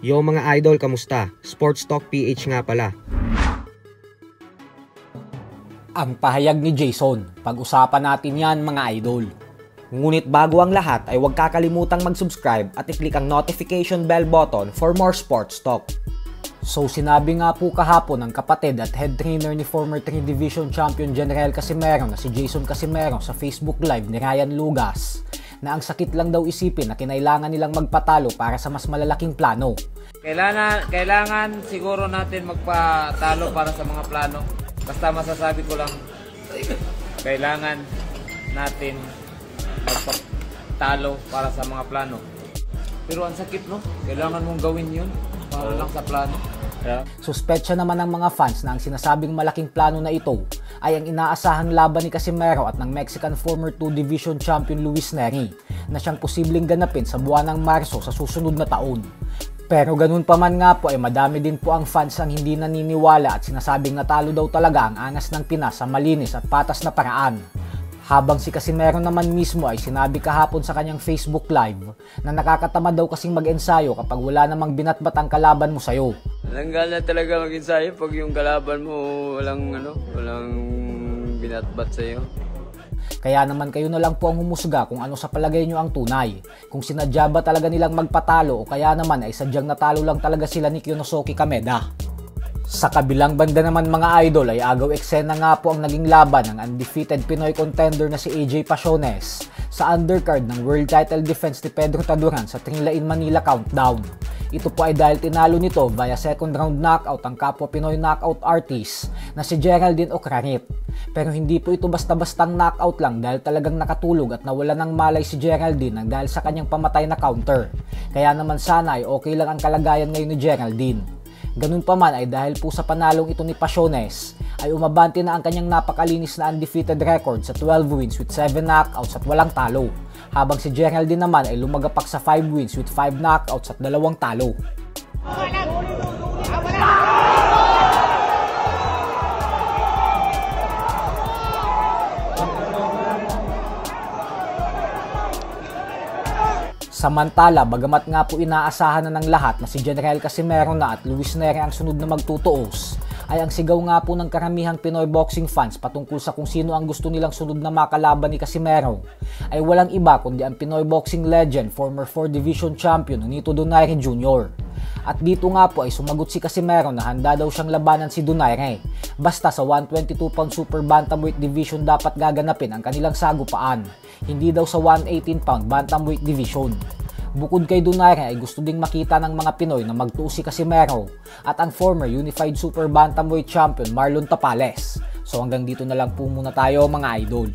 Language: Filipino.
Yo mga idol, kamusta? Sports Talk PH nga pala. Ang pahayag ni Jason, pag-usapan natin yan mga idol. Ngunit bago ang lahat ay huwag kakalimutang mag-subscribe at i-click ang notification bell button for more sports talk. So sinabi nga po kahapon ng kapatid at head trainer ni former 3 Division Champion General Casimero na si Jason Casimero sa Facebook Live ni Ryan Lugas na ang sakit lang daw isipin na kinailangan nilang magpatalo para sa mas malalaking plano. Kailangan siguro natin magpatalo para sa mga plano. Basta masasabi ko lang, kailangan natin magpatalo para sa mga plano. Pero ang sakit, no? Kailangan mong gawin yun para lang sa plano. Suspetsya naman ng mga fans na ang sinasabing malaking plano na ito ay ang inaasahang laban ni Casimero at ng Mexican former 2 Division Champion Luis Neri na siyang posibleng ganapin sa buwan ng Marso sa susunod na taon. Pero ganun pa man nga po ay madami din po ang fans ang hindi naniniwala at sinasabing natalo daw talaga ang angas ng Pinas sa malinis at patas na paraan. Habang si Casimero naman mismo ay sinabi kahapon sa kanyang Facebook Live na nakakatamad daw kasing mag-ensayo kapag wala namang binatbat ang kalaban mo sa'yo. Langgal na talaga mag-ensayo pag yung kalaban mo walang binatbat sa'yo. Kaya naman kayo na lang po ang humusga kung ano sa palagay nyo ang tunay. Kung sinadya ba talaga nilang magpatalo o kaya naman ay sadyang natalo lang talaga sila ni Kyonosuke Kameda. Sa kabilang banda naman mga idol ay agaw eksena nga po ang naging laban ng undefeated Pinoy contender na si AJ Pasiones sa undercard ng World Title Defense ni Pedro Taduran sa Trinlain Manila Countdown. Ito po ay dahil tinalo nito via second round knockout ang kapwa Pinoy knockout artist na si Geraldine Ocranit. Pero hindi po ito basta-bastang knockout lang dahil talagang nakatulog at nawala ng malay si Geraldine nang dahil sa kanyang pamatay na counter. Kaya naman sana ay okay lang ang kalagayan ngayon ni Geraldine. Ganun pa man ay dahil po sa panalong ito ni Pasiones ay umabante na ang kanyang napakalinis na undefeated record sa 12 wins with 7 knockouts at walang talo. Habang si Geraldine naman ay lumagapak sa 5 wins with 5 knockouts at 2 talo. Samantala, bagamat nga po inaasahan na ng lahat na si General Casimero na at Luis Neri ang sunod na magtutuos, ay ang sigaw nga po ng karamihang Pinoy boxing fans patungkol sa kung sino ang gusto nilang sunod na makalaban ni Casimero ay walang iba kundi ang Pinoy boxing legend, former 4 Division Champion Nonito Donaire Jr. At dito nga po ay sumagot si Casimero na handa daw siyang labanan si Donaire. Basta sa 122 pound super bantamweight division dapat gaganapin ang kanilang sagupaan, hindi daw sa 118 pound bantamweight division. Bukod kay Donaire ay gusto ding makita ng mga Pinoy na magtuos si Casimero at ang former unified super bantamweight champion Marlon Tapales. So hanggang dito na lang po muna tayo mga idol.